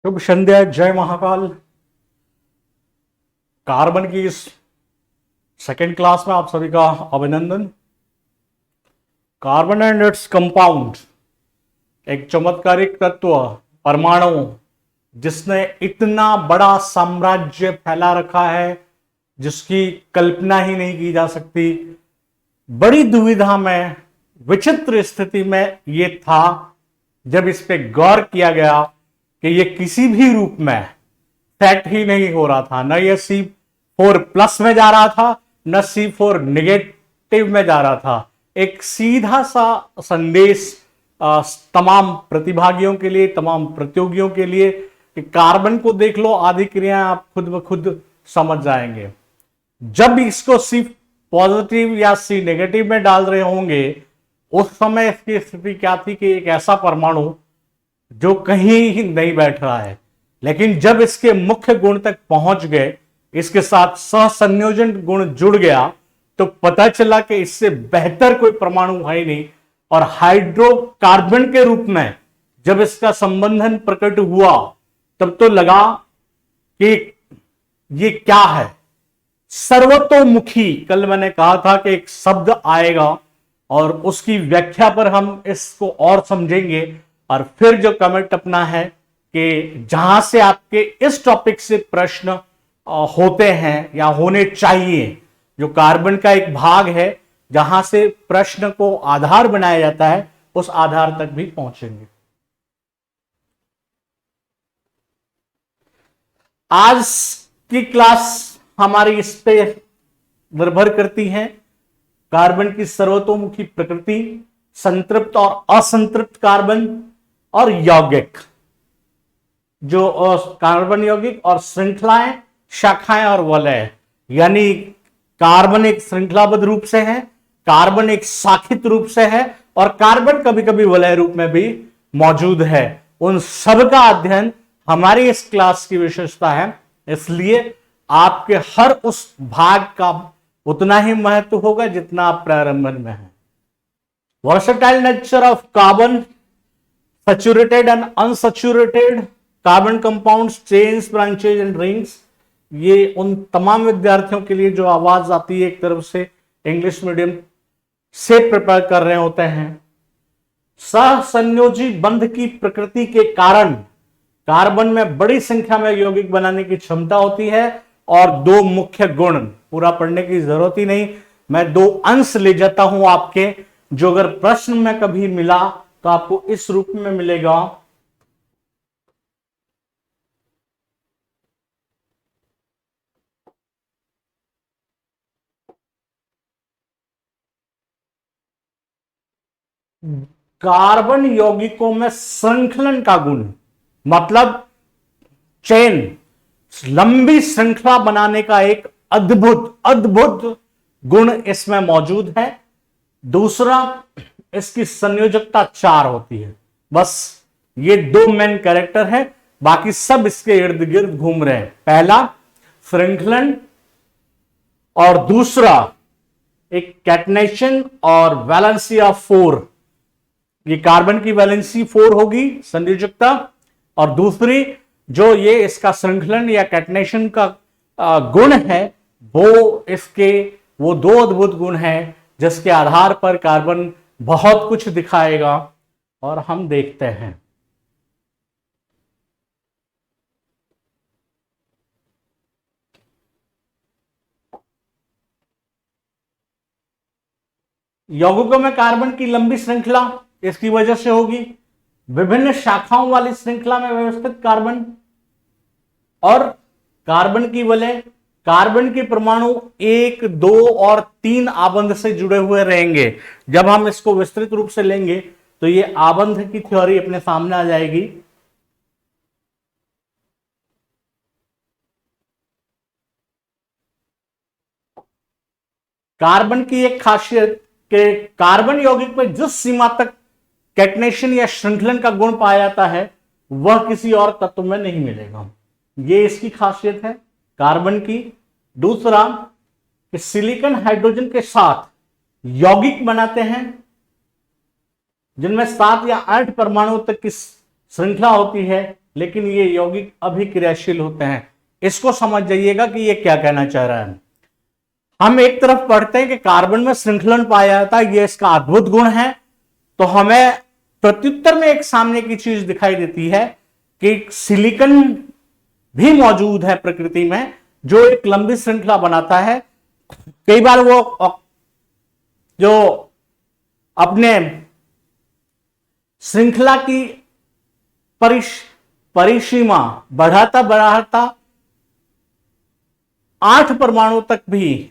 शुभ संध्या, जय महाकाल। कार्बन की इस सेकेंड क्लास में आप सभी का अभिनंदन। कार्बन एंड इट्स कंपाउंड, एक चमत्कारिक तत्व परमाणु जिसने इतना बड़ा साम्राज्य फैला रखा है जिसकी कल्पना ही नहीं की जा सकती। बड़ी दुविधा में, विचित्र स्थिति में ये था जब इस पे गौर किया गया कि ये किसी भी रूप में सेट ही नहीं हो रहा था। न ये C4+ में जा रहा था, न C4 नेगेटिव में जा रहा था। एक सीधा सा संदेश तमाम प्रतिभागियों के लिए, तमाम प्रतियोगियों के लिए कि कार्बन को देख लो, आदि क्रियाएं आप खुद ब खुद समझ जाएंगे। जब इसको C+ या C- में डाल रहे होंगे, उस समय इसकी स्थिति क्या थी कि एक ऐसा परमाणु जो कहीं ही नहीं बैठ रहा है, लेकिन जब इसके मुख्य गुण तक पहुंच गए, इसके साथ सहसंयोजन गुण जुड़ गया, तो पता चला कि इससे बेहतर कोई परमाणु है ही नहीं। और हाइड्रोकार्बन के रूप में जब इसका संबंधन प्रकट हुआ, तब तो लगा कि ये क्या है, सर्वतोमुखी। कल मैंने कहा था कि एक शब्द आएगा और उसकी व्याख्या पर हम इसको और समझेंगे। और फिर जो कमेंट अपना है कि जहां से आपके इस टॉपिक से प्रश्न होते हैं या होने चाहिए, जो कार्बन का एक भाग है जहां से प्रश्न को आधार बनाया जाता है, उस आधार तक भी पहुंचेंगे। आज की क्लास हमारी इस पे निर्भर करती है कार्बन की सर्वतोमुखी प्रकृति, संतृप्त और असंतृप्त कार्बन और यौगिक, जो कार्बन यौगिक और श्रृंखलाएं, शाखाएं और वलय। यानी कार्बन एक श्रृंखलाबद्ध रूप से है, कार्बन एक शाखित रूप से है, और कार्बन कभी कभी वलय रूप में भी मौजूद है। उन सब का अध्ययन हमारी इस क्लास की विशेषता है, इसलिए आपके हर उस भाग का उतना ही महत्व होगा जितना आप प्रारंभन में है। Versatile nature of carbon, saturated and unsaturated carbon compounds, chains, branches and rings. ये उन तमाम विद्यार्थियों के लिए जो आवाज आती है एक तरफ से इंग्लिश मीडियम से प्रिपेयर कर रहे होते हैं। सहसंयोजी बंध की प्रकृति के कारण कार्बन में बड़ी संख्या में यौगिक बनाने की क्षमता होती है, और दो मुख्य गुण, पूरा पढ़ने की जरूरत ही नहीं, मैं दो अंश ले जाता हूं आपके, जो अगर प्रश्न में कभी मिला तो आपको इस रूप में मिलेगा। कार्बन यौगिकों में श्रृंखलन का गुण, मतलब चेन, लंबी श्रृंखला बनाने का एक अद्भुत अद्भुत गुण इसमें मौजूद है। दूसरा, इसकी संयोजकता 4 होती है। बस ये दो मेन कैरेक्टर है, बाकी सब इसके इर्द गिर्द घूम रहे हैं। पहला श्रृंखलन, और दूसरा एक कैटनेशन और वैलेंसी ऑफ 4। ये कार्बन की वैलेंसी 4 होगी संयोजकता, और दूसरी जो ये इसका श्रृंखलन या कैटनेशन का गुण है, वो दो अद्भुत गुण हैं जिसके आधार पर कार्बन बहुत कुछ दिखाएगा, और हम देखते हैं। यौगिकों में कार्बन की लंबी श्रृंखला इसकी वजह से होगी। विभिन्न शाखाओं वाली श्रृंखला में व्यवस्थित कार्बन, और कार्बन की वलय, कार्बन के परमाणु 1, 2 और 3 आबंध से जुड़े हुए रहेंगे। जब हम इसको विस्तृत रूप से लेंगे तो ये आबंध की थ्योरी अपने सामने आ जाएगी। कार्बन की एक खासियत कि कार्बन यौगिक में जिस सीमा तक कैटनेशन या श्रृंखलन का गुण पाया जाता है, वह किसी और तत्व में नहीं मिलेगा। ये इसकी खासियत है कार्बन की। दूसरा, कि सिलिकॉन हाइड्रोजन के साथ यौगिक बनाते हैं जिनमें 7 या 8 परमाणु तक की श्रृंखला होती है, लेकिन ये यौगिक अभिक्रियाशील होते हैं। इसको समझ जाइएगा कि ये क्या कहना चाह रहा है। हम एक तरफ पढ़ते हैं कि कार्बन में श्रृंखलन पाया जाता है, ये इसका अद्भुत गुण है, तो हमें प्रत्युत्तर में एक सामने की चीज दिखाई देती है कि सिलिकॉन भी मौजूद है प्रकृति में, जो एक लंबी श्रृंखला बनाता है। कई बार वो जो अपने श्रृंखला की परिसीमा बढ़ाता बढ़ाता 8 परमाणु तक भी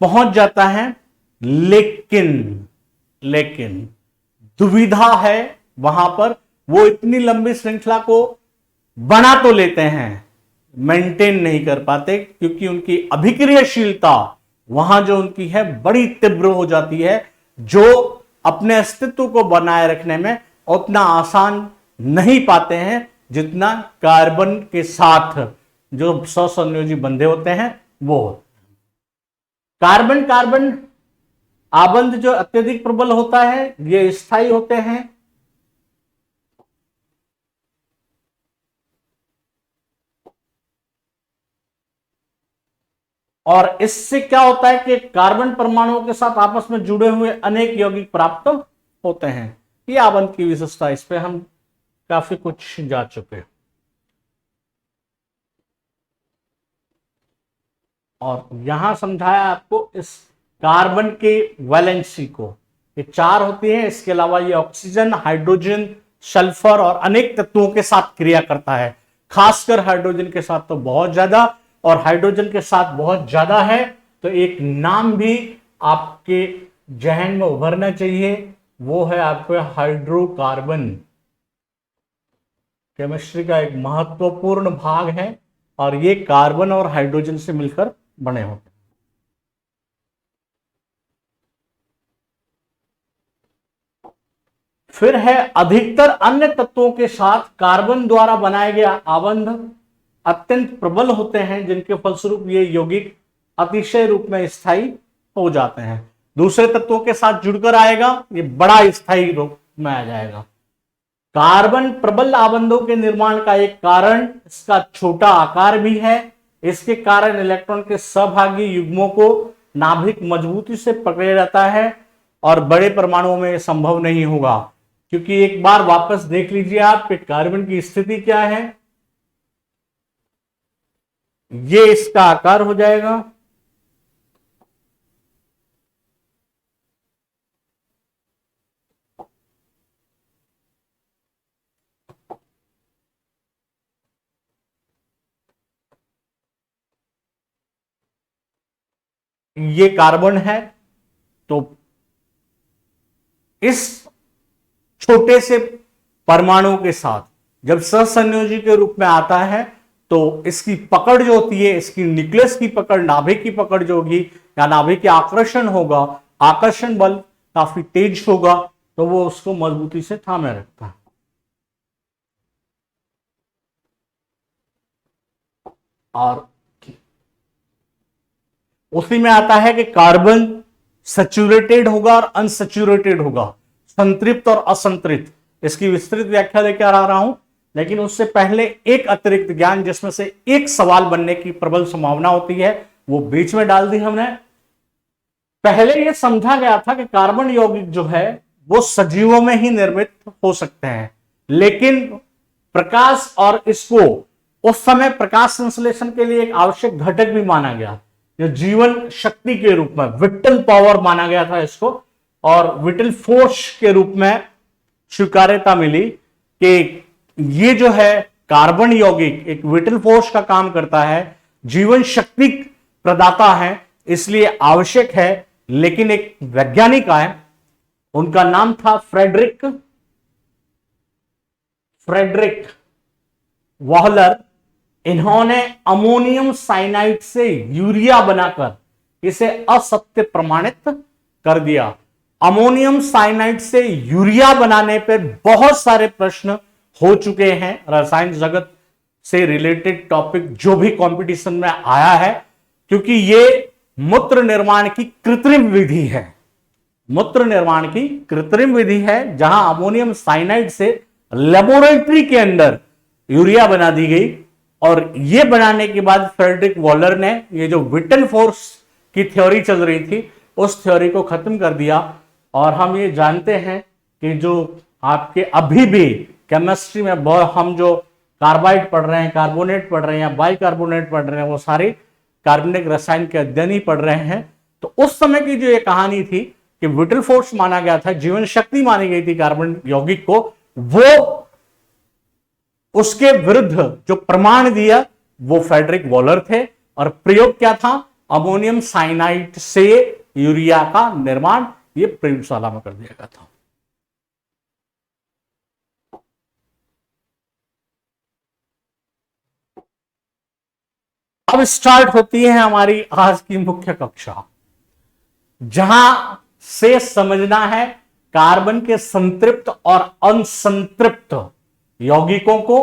पहुंच जाता है, लेकिन दुविधा है वहां पर। वो इतनी लंबी श्रृंखला को बना तो लेते हैं, मेंटेन नहीं कर पाते, क्योंकि उनकी अभिक्रियाशीलता वहां जो उनकी है बड़ी तीव्र हो जाती है, जो अपने अस्तित्व को बनाए रखने में उतना आसान नहीं पाते हैं जितना कार्बन के साथ जो सहसंयोजी बंधे होते हैं वो। कार्बन कार्बन आबंध जो अत्यधिक प्रबल होता है, ये स्थायी होते हैं। और इससे क्या होता है कि कार्बन परमाणुओं के साथ आपस में जुड़े हुए अनेक यौगिक प्राप्त होते हैं। ये आबंध की विशेषता, इस पे हम काफी कुछ जा चुके हैं। और यहां समझाया आपको इस कार्बन के वैलेंसी को, ये 4 होती है। इसके अलावा ये ऑक्सीजन, हाइड्रोजन, सल्फर और अनेक तत्वों के साथ क्रिया करता है। खासकर हाइड्रोजन के साथ तो बहुत ज्यादा, और हाइड्रोजन के साथ बहुत ज्यादा है तो एक नाम भी आपके जहन में उभरना चाहिए, वो है आपके हाइड्रोकार्बन। केमिस्ट्री का एक महत्वपूर्ण भाग है और ये कार्बन और हाइड्रोजन से मिलकर बने होते हैं। फिर है अधिकतर अन्य तत्वों के साथ कार्बन द्वारा बनाए गए आबंध अत्यंत प्रबल होते हैं, जिनके फलस्वरूप ये यौगिक अतिशय रूप में स्थायी हो जाते हैं। दूसरे तत्वों के साथ जुड़कर आएगा, ये बड़ा स्थायी रूप में आ जाएगा। कार्बन प्रबल आबंधों के निर्माण का एक कारण इसका छोटा आकार भी है। इसके कारण इलेक्ट्रॉन के सहभागी युग्मों को नाभिक मजबूती से पकड़े रहता है और बड़े परमाणुओं में यह संभव नहीं होगा, क्योंकि एक बार वापस देख लीजिए आप कि कार्बन की स्थिति क्या है। ये इसका आकार हो जाएगा, ये कार्बन है। तो इस छोटे से परमाणु के साथ जब सहसंयोजी के रूप में आता है तो इसकी पकड़ जो होती है, इसकी न्यूक्लियस की पकड़, नाभिक की पकड़ जो होगी या नाभिक के आकर्षण होगा, आकर्षण बल काफी तेज होगा, तो वो उसको मजबूती से थामे रखता है। और उसी में आता है कि कार्बन सैचुरेटेड होगा और अनसैचुरेटेड होगा, संतृप्त और असंतृप्त। इसकी विस्तृत व्याख्या लेकर आ रहा हूं, लेकिन उससे पहले एक अतिरिक्त ज्ञान जिसमें से एक सवाल बनने की प्रबल संभावना होती है, वो बीच में डाल दी हमने। पहले यह समझा गया था कि कार्बन यौगिक जो है वो सजीवों में ही निर्मित हो सकते हैं, लेकिन प्रकाश और इसको उस समय प्रकाश संश्लेषण के लिए एक आवश्यक घटक भी माना गया, जो जीवन शक्ति के रूप में विटल पावर माना गया था इसको, और विटल फोर्स के रूप में स्वीकार्यता मिली कि ये जो है कार्बन यौगिक एक विटल फोर्स का काम करता है, जीवन शक्ति प्रदाता है, इसलिए आवश्यक है। लेकिन एक वैज्ञानिक आए, उनका नाम था फ्रेडरिक वॉहलर। इन्होंने अमोनियम साइनाइड से यूरिया बनाकर इसे असत्य प्रमाणित कर दिया। अमोनियम साइनाइड से यूरिया बनाने पर बहुत सारे प्रश्न हो चुके हैं रसायन जगत से रिलेटेड टॉपिक जो भी कंपटीशन में आया है, क्योंकि ये मूत्र निर्माण की कृत्रिम विधि है। मूत्र निर्माण की कृत्रिम विधि है, जहां अमोनियम साइनाइड से लेबोरेटरी के अंदर यूरिया बना दी गई। और ये बनाने के बाद फ्रेडरिक वॉलर ने ये जो विटन फोर्स की थ्योरी चल रही थी उस थ्योरी को खत्म कर दिया। और हम ये जानते हैं कि जो आपके अभी भी केमिस्ट्री में हम जो कार्बाइड पढ़ रहे हैं, कार्बोनेट पढ़ रहे हैं या बाइकार्बोनेट पढ़ रहे हैं, वो सारे कार्बनिक रसायन के अध्ययन ही पढ़ रहे हैं। तो उस समय की जो ये कहानी थी कि विटल फोर्स माना गया था, जीवन शक्ति मानी गई थी कार्बन यौगिक को, वो उसके विरुद्ध जो प्रमाण दिया वो फ्रेडरिक वॉलर थे। और प्रयोग क्या था? अमोनियम साइनाइड से यूरिया का निर्माण ये प्रयोगशाला में कर दिया गया था। अब स्टार्ट होती है हमारी आज की मुख्य कक्षा, जहां से समझना है कार्बन के संतृप्त और अनसंतृप्त यौगिकों को,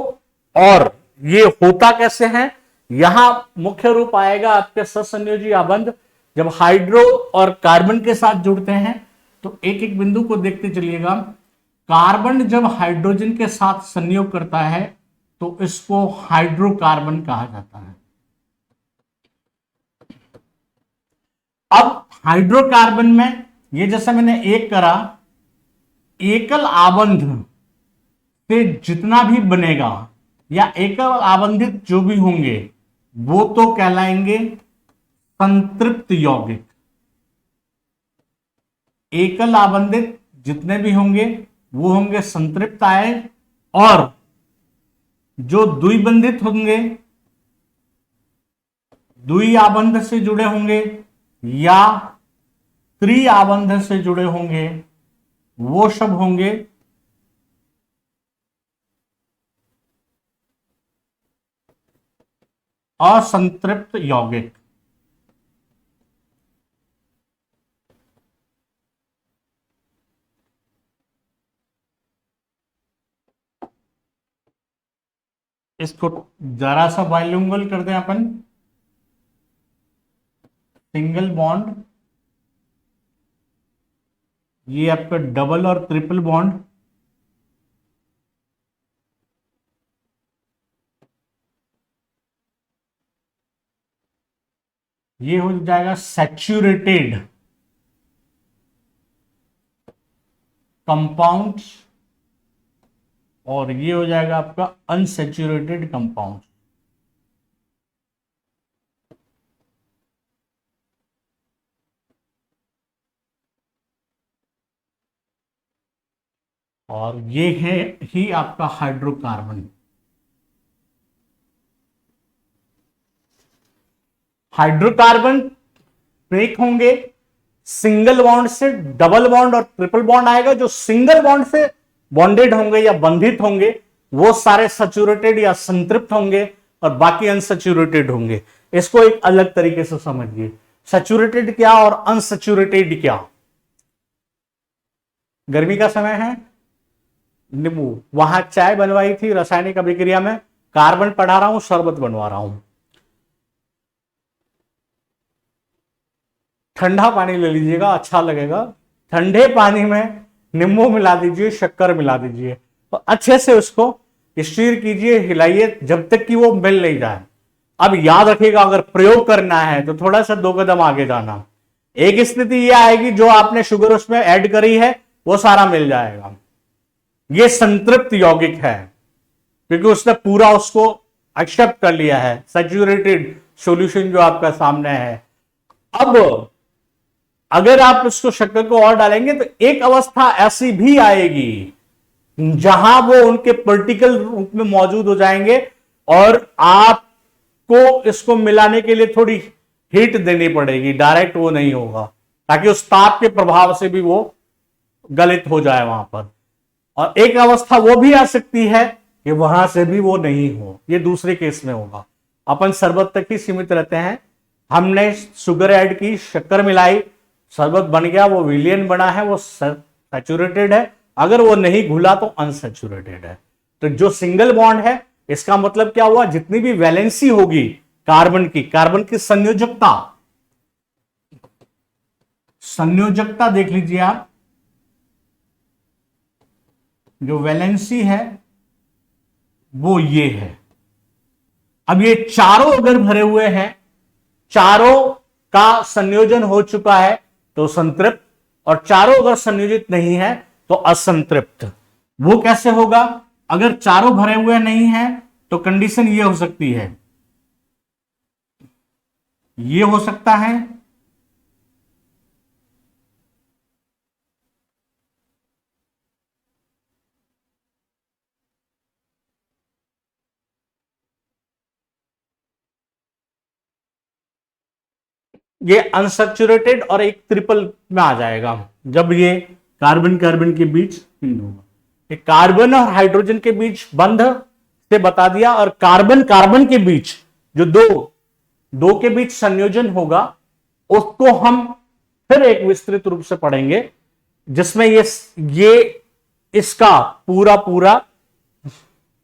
और ये होता कैसे है। यहां मुख्य रूप आएगा आपके सहसंयोजी आबंध। जब हाइड्रो और कार्बन के साथ जुड़ते हैं तो एक एक बिंदु को देखते चलिएगा। कार्बन जब हाइड्रोजन के साथ संयोग करता है तो इसको हाइड्रोकार्बन कहा जाता है। अब हाइड्रोकार्बन में ये जैसा मैंने एक करा, एकल आबंध से जितना भी बनेगा या एकल आबंधित जो भी होंगे वो तो कहलाएंगे संतृप्त यौगिक। एकल आबंधित जितने भी होंगे वो होंगे संतृप्त आयन, और जो द्विबंधित होंगे, द्वि आबंध से जुड़े होंगे या त्रि आबंध से जुड़े होंगे वो सब होंगे असंतृप्त यौगिक। इसको जरा सा बाइलिंगुअल कर दें अपन, सिंगल बॉन्ड, ये आपका डबल और ट्रिपल बॉन्ड, ये हो जाएगा सैचुरेटेड कंपाउंड, और ये हो जाएगा आपका अनसैचुरेटेड कंपाउंड। और ये है ही आपका हाइड्रोकार्बन। हाइड्रोकार्बन ब्रेक होंगे सिंगल बॉन्ड से, डबल बॉन्ड और ट्रिपल बॉन्ड आएगा। जो सिंगल बॉन्ड से बॉन्डेड होंगे या बंधित होंगे वो सारे सैचुरेटेड या संतृप्त होंगे और बाकी अनसैचुरेटेड होंगे। इसको एक अलग तरीके से समझिए, सैचुरेटेड क्या और अनसैचुरेटेड क्या। गर्मी का समय है, नींबू, वहां चाय बनवाई थी रासायनिक अभिक्रिया में, कार्बन पढ़ा रहा हूं, शरबत बनवा रहा हूं। ठंडा पानी ले लीजिएगा, अच्छा लगेगा। ठंडे पानी में नींबू मिला दीजिए, शक्कर मिला दीजिए, तो अच्छे से उसको स्टीर कीजिए, हिलाइए जब तक कि वो मिल नहीं जाए। अब याद रखिएगा, अगर प्रयोग करना है तो थोड़ा सा 2 कदम आगे जाना। एक स्थिति यह आएगी जो आपने शुगर उसमें ऐड करी है वो सारा मिल जाएगा, ये संतृप्त यौगिक है क्योंकि उसने पूरा उसको एक्सेप्ट कर लिया है, सैचुरेटेड सॉल्यूशन जो आपका सामने है। अब अगर आप इसको शक्कर को और डालेंगे तो एक अवस्था ऐसी भी आएगी जहां वो उनके पार्टिकल रूप में मौजूद हो जाएंगे और आपको इसको मिलाने के लिए थोड़ी हीट देनी पड़ेगी, डायरेक्ट वो नहीं होगा, ताकि उस ताप के प्रभाव से भी वो गलित हो जाए वहां पर। और एक अवस्था वो भी आ सकती है कि वहां से भी वो नहीं हो, ये दूसरे केस में होगा। अपन शरबत तक ही सीमित रहते हैं, हमने शुगर ऐड की, शक्कर मिलाई, शरबत बन गया, वो विलियन बना है, वो सैचुरेटेड है। अगर वो नहीं घुला तो अनसैचुरेटेड है। तो जो सिंगल बॉन्ड है इसका मतलब क्या हुआ, जितनी भी वैलेंसी होगी कार्बन की संयोजकता देख लीजिए आप, जो वैलेंसी है वो ये है। अब ये चारों अगर भरे हुए हैं, चारों का संयोजन हो चुका है तो संतृप्त, और चारों अगर संयोजित नहीं है तो असंतृप्त। वो कैसे होगा? अगर चारों भरे हुए नहीं है तो कंडीशन ये हो सकती है, ये हो सकता है, ये अनसैचुरेटेड और एक ट्रिपल में आ जाएगा जब ये कार्बन कार्बन के बीच फिल्ड होगा। ये कार्बन और हाइड्रोजन के बीच बंध से बता दिया, और कार्बन कार्बन के बीच जो दो के बीच संयोजन होगा उसको हम फिर एक विस्तृत रूप से पढ़ेंगे, जिसमें ये इसका पूरा पूरा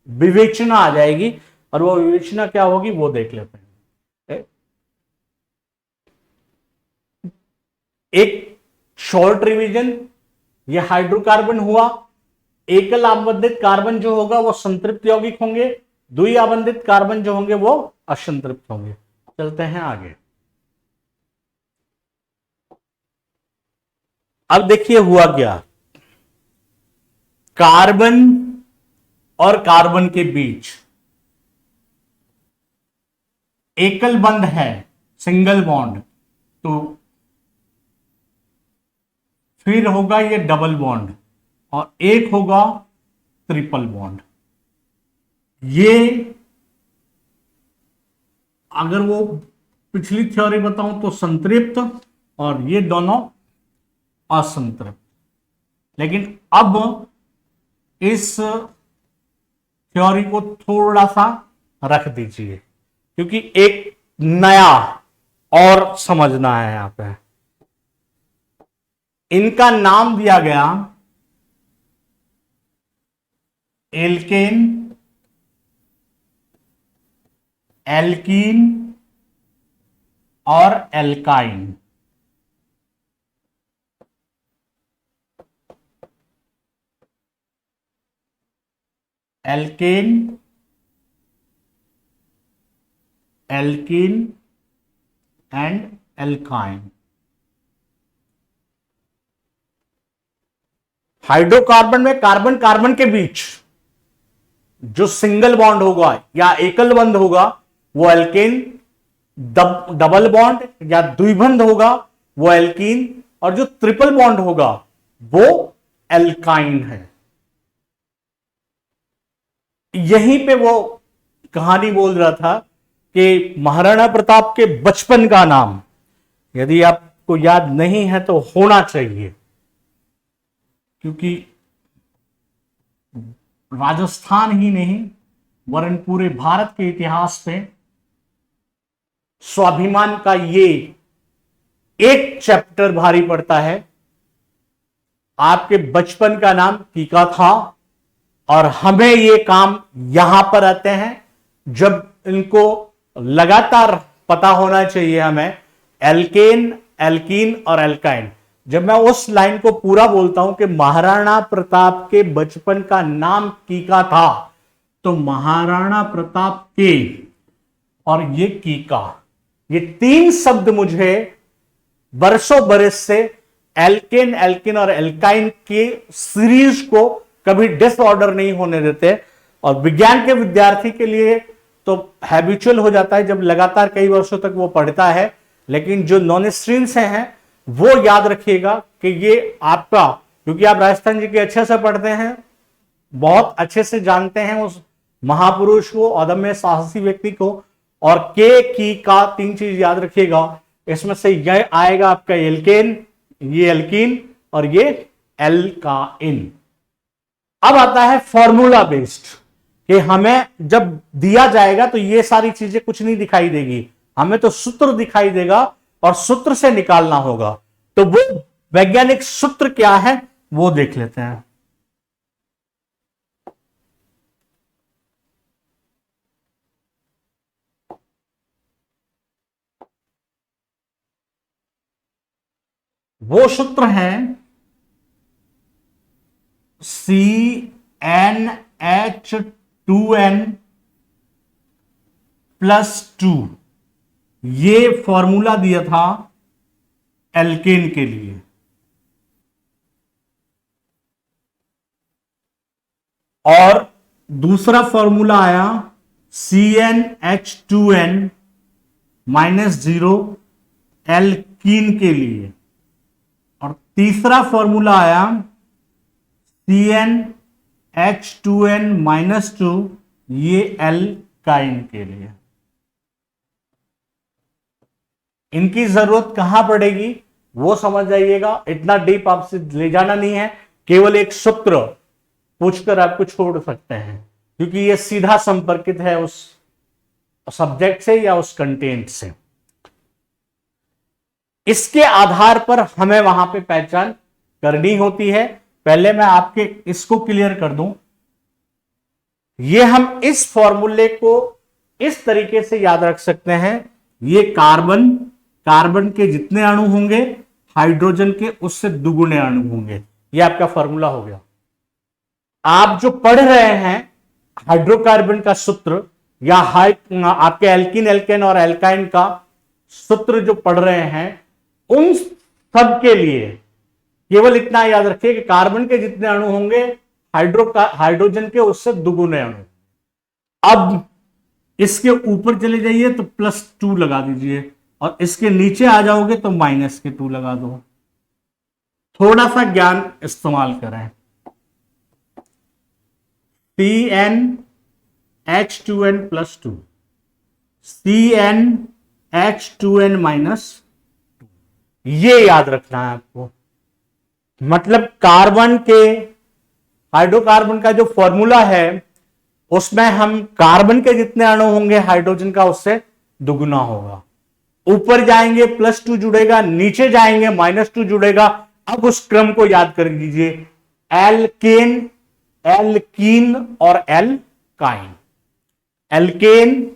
विवेचना आ जाएगी। और वो विवेचना क्या होगी वो देख लेते हैं। एक शॉर्ट रिवीजन, ये हाइड्रोकार्बन हुआ। एकल आबंधित कार्बन जो होगा वो संतृप्त यौगिक होंगे, द्वि आबंधित कार्बन जो होंगे वो असंतृप्त होंगे। चलते हैं आगे। अब देखिए हुआ क्या, कार्बन और कार्बन के बीच एकल बंध है, सिंगल बॉन्ड, तो फिर होगा ये डबल बॉन्ड, और एक होगा ट्रिपल बॉन्ड। ये अगर वो पिछली थ्योरी बताऊं तो संतृप्त, और ये दोनों असंतृप्त। लेकिन अब इस थ्योरी को थोड़ा सा रख दीजिए, क्योंकि एक नया और समझना है यहां पे। इनका नाम दिया गया एल्केन, एल्कीन और alkyne. Alkane, alkene and alkyne. Hydrocarbon में कार्बन कार्बन के बीच जो सिंगल बॉन्ड होगा या एकल बंध होगा वो एल्केन, डबल बॉन्ड या द्विबंध होगा वो एल्कीन, और जो ट्रिपल बॉन्ड होगा वो एल्काइन है। यहीं पे वो कहानी बोल रहा था कि महाराणा प्रताप के बचपन का नाम यदि आपको याद नहीं है तो होना चाहिए, क्योंकि राजस्थान ही नहीं वरन पूरे भारत के इतिहास में स्वाभिमान का ये एक चैप्टर भारी पड़ता है। आपके बचपन का नाम कीका था, और हमें ये काम यहां पर आते हैं जब इनको लगातार पता होना चाहिए हमें एल्केन, एल्कीन और एल्काइन। जब मैं उस लाइन को पूरा बोलता हूं कि महाराणा प्रताप के बचपन का नाम कीका था, तो महाराणा प्रताप के और ये कीका, ये तीन शब्द मुझे बरसों बरस से एल्केन, एल्किन और एल्काइन की सीरीज को कभी डिसऑर्डर नहीं होने देते। और विज्ञान के विद्यार्थी के लिए तो हैबिचुअल हो जाता है जब लगातार कई वर्षों तक वो पढ़ता है, लेकिन जो नॉन स्ट्रीम से हैं वो याद रखिएगा कि ये आपका, क्योंकि आप राजस्थान जी के अच्छे से पढ़ते हैं, बहुत अच्छे से जानते हैं उस महापुरुष को, अदम्य साहसी व्यक्ति को, और के की का तीन चीज याद रखिएगा। इसमें से यह आएगा आपका एल्केन, ये एल्कीन और ये एल्काइन। अब आता है फॉर्मूला बेस्ड, कि हमें जब दिया जाएगा तो ये सारी चीजें कुछ नहीं दिखाई देगी, हमें तो सूत्र दिखाई देगा और सूत्र से निकालना होगा। तो वो वैज्ञानिक सूत्र क्या है वो देख लेते हैं। वो सूत्र है CnH2 2n प्लस 2, ये फॉर्मूला दिया था एल्केन के लिए। और दूसरा फॉर्मूला आया CnH2n -0 एल्कीन के लिए। और तीसरा फॉर्मूला आया CnH2n -2, ये एल्काइन के लिए। इनकी जरूरत कहां पड़ेगी वो समझ जाइएगा, इतना डीप आपसे ले जाना नहीं है, केवल एक सूत्र पूछकर आपको छोड़ सकते हैं, क्योंकि ये सीधा संपर्कित है उस सब्जेक्ट से या उस कंटेंट से। इसके आधार पर हमें वहां पे पहचान करनी होती है। पहले मैं आपके इसको क्लियर कर दूं, ये हम इस फॉर्मूले को इस तरीके से याद रख सकते हैं, ये कार्बन, कार्बन के जितने अणु होंगे हाइड्रोजन के उससे दुगुने अणु होंगे, ये आपका फॉर्मूला हो गया। आप जो पढ़ रहे हैं हाइड्रोकार्बन का सूत्र या आपके एल्कीन, एल्केन और एल्काइन का सूत्र जो पढ़ रहे हैं, उन सब के लिए केवल इतना याद रखिए कि कार्बन के जितने अणु होंगे हाइड्रोजन के उससे दुगुने अणु। अब इसके ऊपर चले जाइए तो +2 लगा दीजिए, और इसके नीचे आ जाओगे तो -2 लगा दो। थोड़ा सा ज्ञान इस्तेमाल करें। CnH2n +2, CnH2n -2, ये याद रखना है आपको। मतलब कार्बन के, हाइड्रोकार्बन का जो फॉर्मूला है उसमें हम कार्बन के जितने अणु होंगे हाइड्रोजन का उससे दुगुना होगा। ऊपर जाएंगे +2 जुड़ेगा, नीचे जाएंगे -2 जुड़ेगा। अब उस क्रम को याद कर लीजिए, एल्केन, एल्कीन और एल्काइन। एल्केन,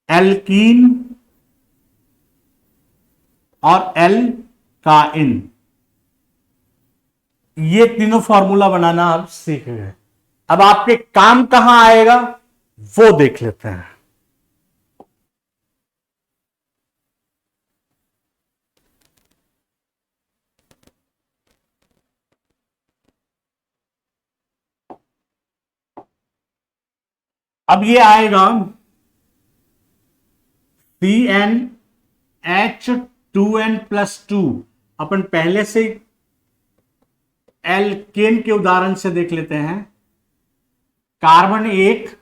एल्कीन और एल्काइन, ये तीनों फॉर्मूला बनाना आप सीख गए। अब आपके काम कहां आएगा वो देख लेते हैं। अब ये आएगा CnH2n +2। अपन पहले से एल्केन के उदाहरण से देख लेते हैं। कार्बन 1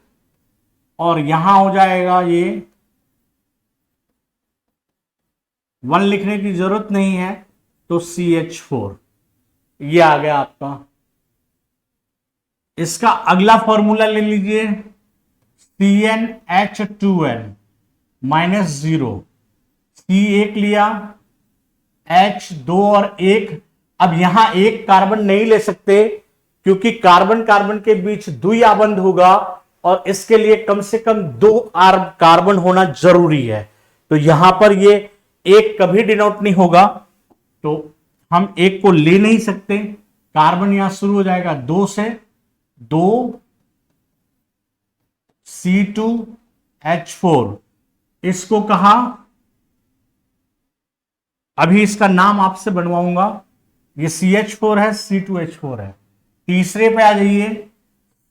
और यहां हो जाएगा ये 1 लिखने की जरूरत नहीं है, तो CH4 ये आ गया आपका। इसका अगला फॉर्मूला ले लीजिए, CnH2n -0, C1 लिया, H2 और 1। अब यहां एक कार्बन नहीं ले सकते क्योंकि कार्बन कार्बन के बीच द्विआबंध होगा और इसके लिए कम से कम 2 कार्बन होना जरूरी है। तो यहां पर ये एक कभी डिनोट नहीं होगा, तो हम एक को ले नहीं सकते। कार्बन यहां शुरू हो जाएगा 2 से, 2 C2H4, इसको कहा, अभी इसका नाम आपसे बनवाऊंगा। ये CH4 है, C2H4 है। तीसरे पे आ जाइए,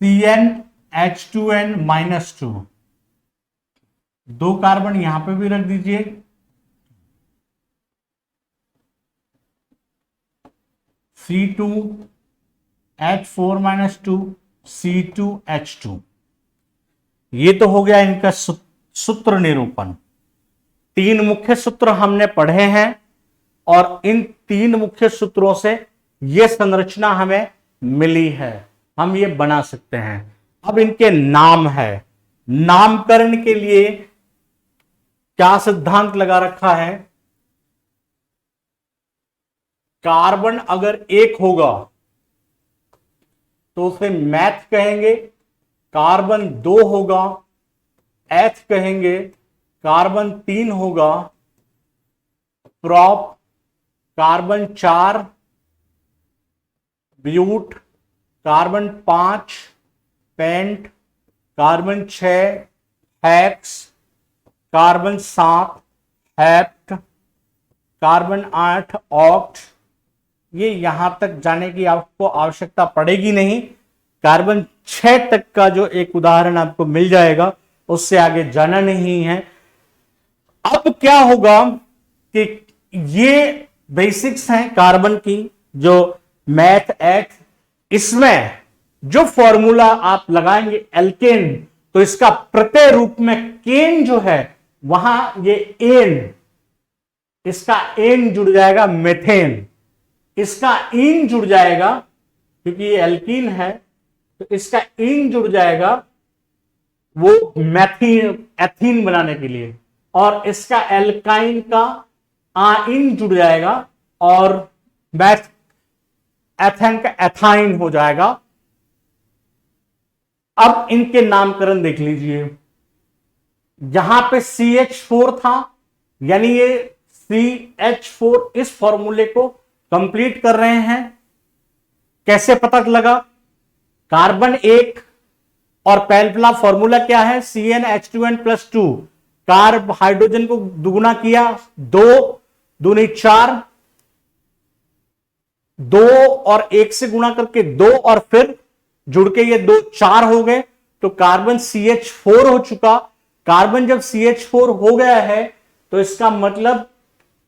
CnH2n -2, 2 कार्बन यहां पे भी रख दीजिए। C2H4 -2, C2H2, ये तो हो गया इनका सूत्र निरूपण। 3 मुख्य सूत्र हमने पढ़े हैं और इन 3 मुख्य सूत्रों से यह संरचना हमें मिली है, हम ये बना सकते हैं। अब इनके नाम है। नामकरण के लिए क्या सिद्धांत लगा रखा है? कार्बन अगर 1 होगा तो उसे मैथ कहेंगे, कार्बन 2 होगा एथ कहेंगे, कार्बन 3 होगा prop, carbon 4 but, carbon 5 pent, carbon 6 hex, carbon 7 hept, carbon 8 oct. ये यहां तक जाने की आपको आवश्यकता पड़ेगी नहीं, कार्बन 6 तक का जो एक उदाहरण आपको मिल जाएगा, उससे आगे जाना नहीं है। अब क्या होगा कि ये बेसिक्स हैं कार्बन की, जो मैथ एट, इसमें जो फॉर्मूला आप लगाएंगे एल्केन, तो इसका प्रत्यय रूप में केन जो है वहां ये एन, इसका एन जुड़ जाएगा मेथेन, इसका इन जुड़ जाएगा क्योंकि ये एल्कीन है, तो इसका इन जुड़ जाएगा वो मैथीन एथीन बनाने के लिए, और इसका एल्काइन का आइन जुड़ जाएगा और मैथ एथेन का एथाइन हो जाएगा। अब इनके नामकरण देख लीजिए, यहां पे CH4 था, यानी ये CH4 इस फॉर्मूले को कंप्लीट कर रहे हैं। कैसे पता लगा? कार्बन 1 और पहला फॉर्मूला क्या है, CnH2n+2, कार्ब हाइड्रोजन को दुगुना किया, 2 दूनी 4, 2 और 1 से गुणा करके 2 और फिर जुड़ के ये 2 4 हो गए, तो कार्बन CH4 हो चुका। कार्बन जब CH4 हो गया है तो इसका मतलब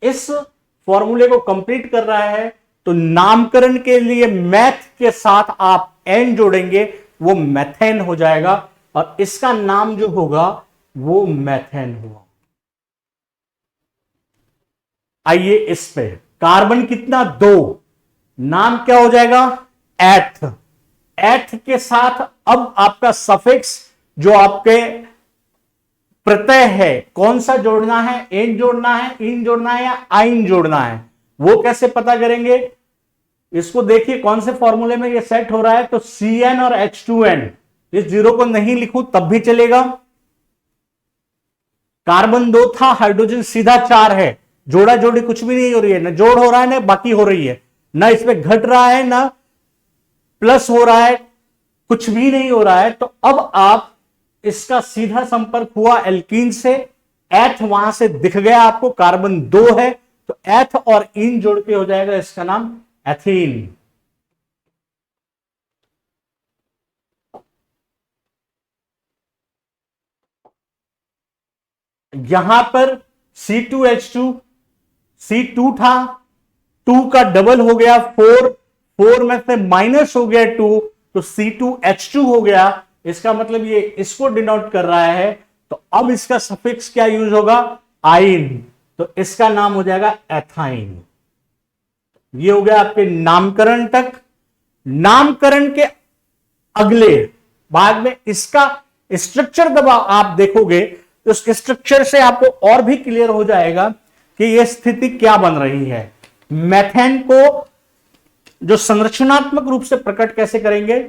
इस फॉर्मूले को कंप्लीट कर रहा है, तो नामकरण के लिए मैथ के साथ आप एन जोड़ेंगे, वो मैथेन हो जाएगा और इसका नाम जो होगा वो मैथेन होगा। आइए इस पे, कार्बन कितना 2, नाम क्या हो जाएगा एथ। एथ के साथ अब आपका सफिक्स जो आपके प्रत्यय है कौन सा जोड़ना है, एन जोड़ना है, इन जोड़ना है या आइन जोड़ना है, वो कैसे पता करेंगे? इसको देखिए कौन से फॉर्मूले में ये सेट हो रहा है, तो Cn और H2n, इस 0 को नहीं लिखूं तब भी चलेगा। कार्बन 2 था, हाइड्रोजन सीधा 4 है, जोड़ा जोड़ी कुछ भी नहीं हो रही है, ना जोड़ हो रहा है ना बाकी हो रही है, ना इसमें घट रहा है ना प्लस हो रहा है, कुछ भी नहीं हो रहा है। तो अब आप इसका सीधा संपर्क हुआ एल्कीन से, एथ वहां से दिख गया आपको, कार्बन 2 है, तो एथ और इन जोड़ के हो जाएगा इसका नाम एथीन। यहां पर C2H2, C2 था, 2 का डबल हो गया 4, 4 में से माइनस हो गया 2, तो C2H2 हो गया। इसका मतलब ये इसको डिनोट कर रहा है, तो अब इसका सफिक्स क्या यूज होगा, आइन, तो इसका नाम हो जाएगा एथाइन। ये हो गया आपके नामकरण तक। नामकरण के अगले भाग में इसका स्ट्रक्चर जब आप देखोगे तो उस स्ट्रक्चर से आपको और भी क्लियर हो जाएगा कि यह स्थिति क्या बन रही है। मैथेन को जो संरचनात्मक रूप से प्रकट कैसे करेंगे,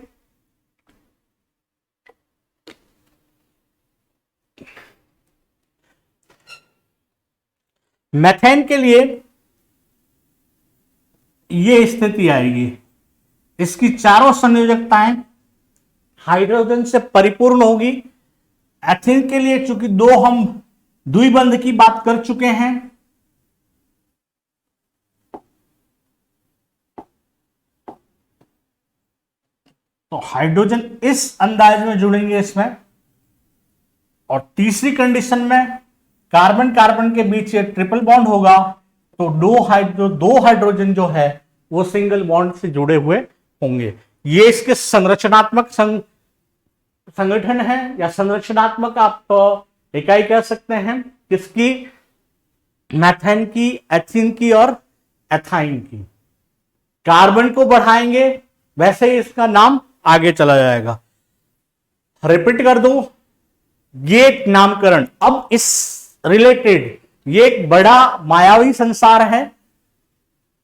मैथेन के लिए यह स्थिति आएगी, इसकी चारों संयोजकताएं हाइड्रोजन से परिपूर्ण होगी। एथीन के लिए चूंकि 2 हम द्विबंध की बात कर चुके हैं, तो हाइड्रोजन इस अंदाज में जुड़ेंगे इसमें। और तीसरी कंडीशन में कार्बन कार्बन के बीच ये ट्रिपल बॉन्ड होगा, तो दो हाइड्रोजन जो है वो सिंगल बॉन्ड से जुड़े हुए होंगे। ये इसके संरचनात्मक संगठन है या संरचनात्मक आप इकाई कह सकते हैं, किसकी, मैथेन की, एथीन की और एथाइन की। कार्बन को बढ़ाएंगे वैसे ही इसका नाम आगे चला जाएगा। रिपीट कर दो, ये नामकरण अब इस रिलेटेड ये एक बड़ा मायावी संसार है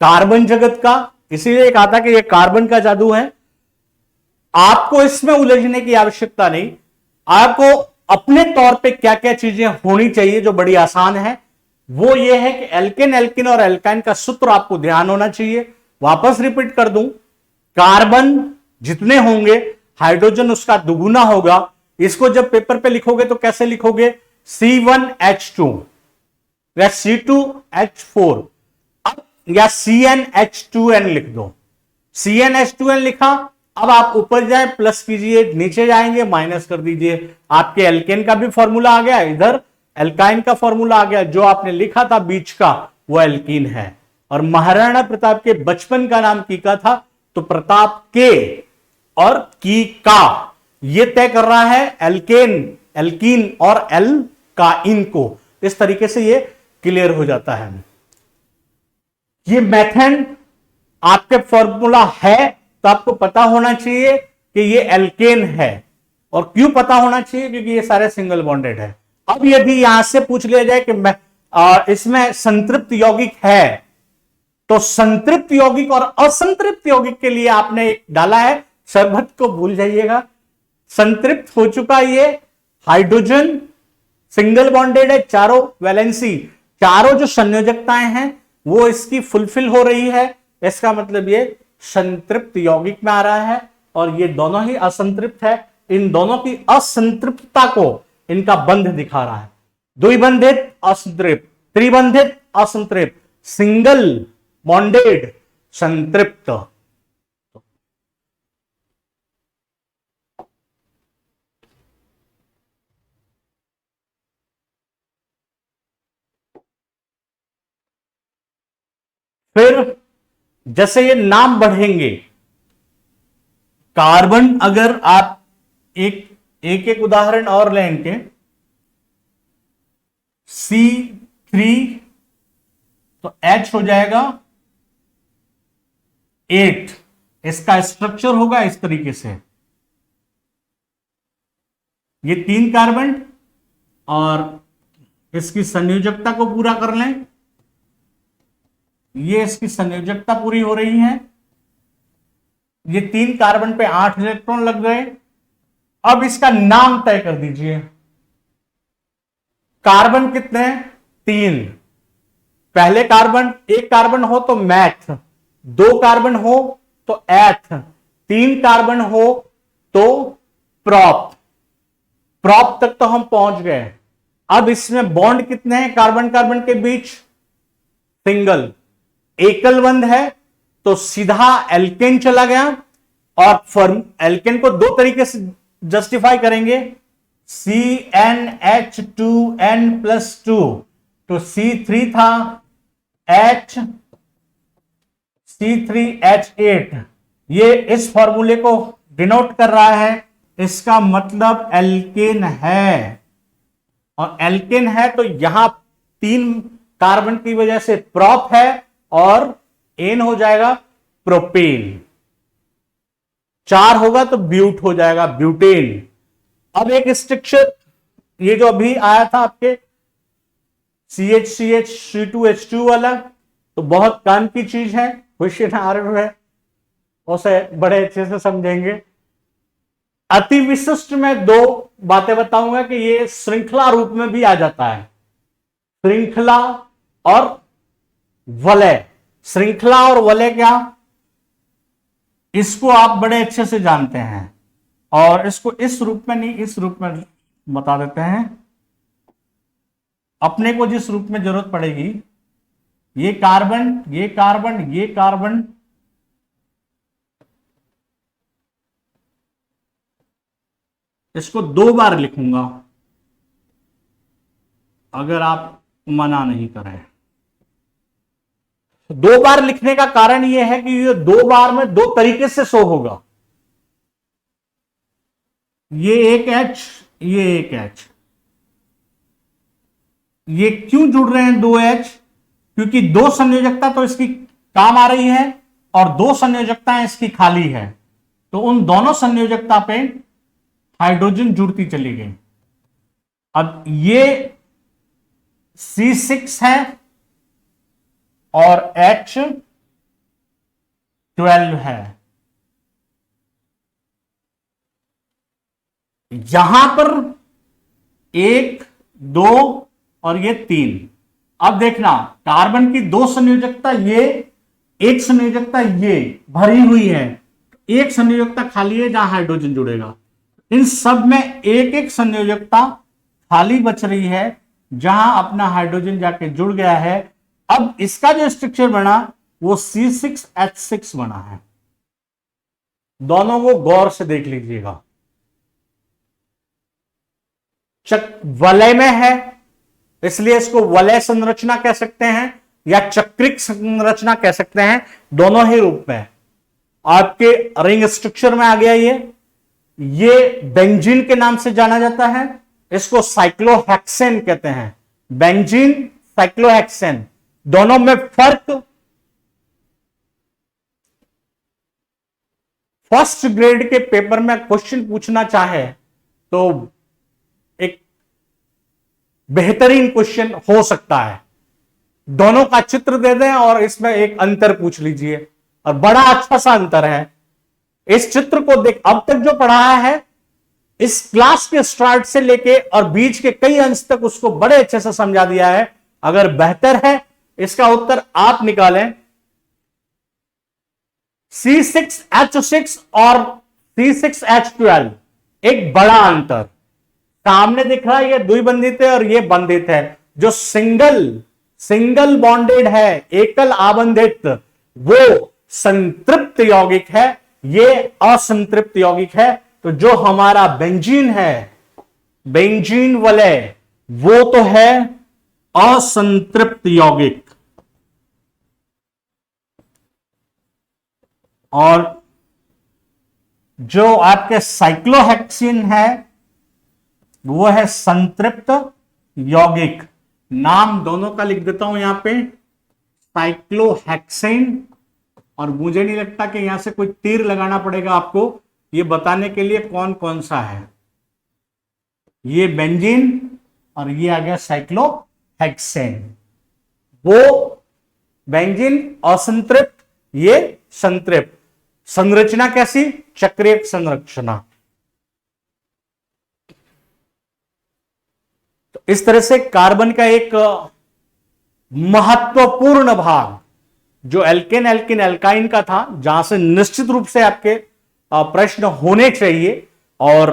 कार्बन जगत का, इसीलिए कहा था कि ये कार्बन का जादू है। आपको इसमें उलझने की आवश्यकता नहीं, आपको अपने तौर पे क्या क्या चीजें होनी चाहिए जो बड़ी आसान है, वो ये है कि एल्केन एल्किन और एल्काइन का सूत्र आपको ध्यान होना चाहिए। वापस रिपीट कर दूं, कार्बन जितने होंगे हाइड्रोजन उसका दुगुना होगा। इसको जब पेपर पे लिखोगे तो कैसे लिखोगे, C1H2 या C2H4 या CnH2n लिख दो। CnH2n लिखा, अब आप ऊपर जाए प्लस कीजिए, नीचे जाएंगे माइनस कर दीजिए, आपके एल्केन का भी फॉर्मूला आ गया, इधर एल्काइन का फॉर्मूला आ गया। जो आपने लिखा था बीच का वो एल्कीन है। और महाराणा प्रताप के बचपन का नाम कीका था, तो प्रताप के और की का ये तय कर रहा है एल्कीन और एल का इन को। इस तरीके से ये क्लियर हो जाता है। ये मेथड आपके फॉर्मूला है तो आपको पता होना चाहिए कि ये एल्केन है। और क्यों पता होना चाहिए, क्योंकि ये सारे सिंगल बॉन्डेड है। अब यदि यहां से पूछ लिया जाए कि इसमें संतृप्त यौगिक है, तो संतृप्त यौगिक और असंतृप्त यौगिक के लिए आपने एक डाला है, शरबत को भूल जाइएगा। संतृप्त हो चुका ये हाइड्रोजन सिंगल बॉन्डेड है, चारों वैलेंसी, चारों जो संयोजकताएं हैं वो इसकी फुलफिल हो रही है। इसका मतलब ये संतृप्त यौगिक में आ रहा है और ये दोनों ही असंतृप्त है। इन दोनों की असंतृप्तता को इनका बंध दिखा रहा है। द्विबंधित असंतृप्त, त्रिबंधित असंतृप्त, सिंगल बॉन्डेड संतृप्त। फिर जैसे ये नाम बढ़ेंगे, कार्बन अगर आप एक उदाहरण और लेंगे, C3 तो H हो जाएगा 8। इसका स्ट्रक्चर होगा इस तरीके से, ये 3 कार्बन और इसकी संयोजकता को पूरा कर लें, ये इसकी संयोजकता पूरी हो रही है। ये 3 कार्बन पे 8 इलेक्ट्रॉन लग गए। अब इसका नाम तय कर दीजिए। कार्बन कितने हैं, 3। पहले कार्बन, एक कार्बन हो तो मैथ, 2 कार्बन हो तो एथ, 3 कार्बन हो तो प्रॉप। प्रॉप तक तो हम पहुंच गए। अब इसमें बॉन्ड कितने हैं कार्बन कार्बन के बीच, सिंगल। एकल बंध है तो सीधा एल्केन चला गया। और एल्केन को 2 तरीके से जस्टिफाई करेंगे, CnH2n+2 तो C3 था, C3H8, ये इस फॉर्मूले को डिनोट कर रहा है। इसका मतलब एल्केन है। और एल्केन है तो यहां 3 कार्बन की वजह से प्रॉप है और एन हो जाएगा प्रोपेन। 4 होगा तो ब्यूट हो जाएगा ब्यूटेन। अब एक स्ट्रक्चर ये जो अभी आया था आपके CH C2H2 वाला, तो बहुत काम की चीज है, होशियार है, उसे बड़े अच्छे से समझेंगे। अति विशिष्ट में 2 बातें बताऊंगा कि ये श्रृंखला रूप में भी आ जाता है, श्रृंखला और वलय। श्रृंखला और वलय क्या, इसको आप बड़े अच्छे से जानते हैं। और इसको इस रूप में नहीं, इस रूप में बता देते हैं अपने को, जिस रूप में जरूरत पड़ेगी। ये कार्बन, ये कार्बन, ये कार्बन, इसको 2 बार लिखूंगा अगर आप मना नहीं करें। 2 बार लिखने का कारण यह है कि ये 2 बार में 2 तरीके से शो होगा। ये एक H, ये एक H। ये क्यों जुड़ रहे हैं 2 H, क्योंकि 2 संयोजकता तो इसकी काम आ रही है और 2 संयोजकताएं इसकी खाली है, तो उन दोनों संयोजकता पे हाइड्रोजन जुड़ती चली गई। अब ये C6 है और H12 है। यहां पर 1, 2 और ये 3। अब देखना कार्बन की 2 संयोजकता, ये एक संयोजकता ये भरी हुई है, एक संयोजकता खाली है जहां हाइड्रोजन जुड़ेगा। इन सब में एक एक संयोजकता खाली बच रही है जहां अपना हाइड्रोजन जाके जुड़ गया है। अब इसका जो स्ट्रक्चर बना वो C6H6 बना है। दोनों को गौर से देख लीजिएगा। वलय में है इसलिए इसको वलय संरचना कह सकते हैं या चक्रिक संरचना कह सकते हैं, दोनों ही रूप में। आपके रिंग स्ट्रक्चर में आ गया ये बेंजीन के नाम से जाना जाता है, इसको साइक्लोहेक्सेन कहते हैं। बेंजीन, साइक्लोहेक्सेन, दोनों में फर्क फर्स्ट ग्रेड के पेपर में क्वेश्चन पूछना चाहे तो एक बेहतरीन क्वेश्चन हो सकता है। दोनों का चित्र दे दें और इसमें एक अंतर पूछ लीजिए, और बड़ा अच्छा सा अंतर है। इस चित्र को देख, अब तक जो पढ़ाया है इस क्लास के स्टार्ट से लेके और बीच के कई अंश तक उसको बड़े अच्छे से समझा दिया है। अगर बेहतर है इसका उत्तर आप निकालें। C6H6 और C6H12 एक बड़ा अंतर सामने दिख रहा है, ये द्विबंधित है और ये बंधित है। जो सिंगल बॉन्डेड है, एकल आबंधित, वो संतृप्त यौगिक है, ये असंतृप्त यौगिक है। तो जो हमारा बेंजीन है, बेंजीन वलय, वो तो है असंतृप्त यौगिक। और जो आपके साइक्लोहेक्सिन है वो है संतृप्त यौगिक। नाम दोनों का लिख देता हूं यहां पे, साइक्लोहेक्सेन। और मुझे नहीं लगता कि यहां से कोई तीर लगाना पड़ेगा आपको ये बताने के लिए कौन कौन सा है। ये बेंजीन और ये आ गया साइक्लोहेक्सेन। वो बेंजीन असंतृप्त, ये संतृप्त। संरचना कैसी? चक्रीय संरचना। तो इस तरह से कार्बन का एक महत्वपूर्ण भाग जो एल्केन एल्किन एल्काइन का था, जहां से निश्चित रूप से आपके प्रश्न होने चाहिए। और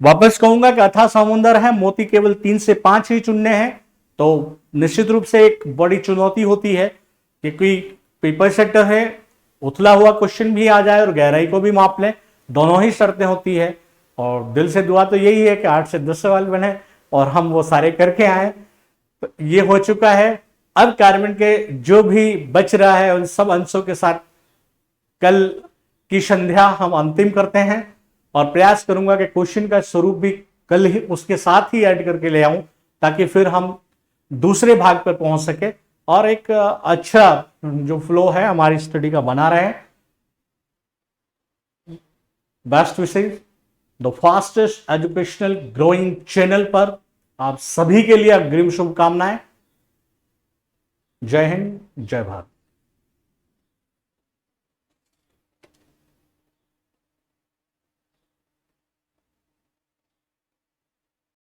वापस कहूंगा कि अथाह समुंदर है, मोती केवल 3 से 5 ही चुनने हैं। तो निश्चित रूप से एक बड़ी चुनौती होती है क्योंकि पेपर सेटर है, उथला हुआ क्वेश्चन भी आ जाए और गहराई को भी माप लें, दोनों ही शर्तें होती है। और दिल से दुआ तो यही है कि 8 से 10 सवाल बने और हम वो सारे करके आए। तो ये हो चुका है। अब कार्बन के जो भी बच रहा है उन सब अंशों के साथ कल की संध्या हम अंतिम करते हैं, और प्रयास करूंगा कि क्वेश्चन का स्वरूप भी कल ही उसके साथ ही ऐड करके ले आऊं, ताकि फिर हम दूसरे भाग पर पहुंच सके और एक अच्छा जो फ्लो है हमारी स्टडी का बना रहे। बेस्ट विशेष the fastest educational growing channel पर आप सभी के लिए अग्रिम शुभकामनाएं। जय हिंद, जय भारत।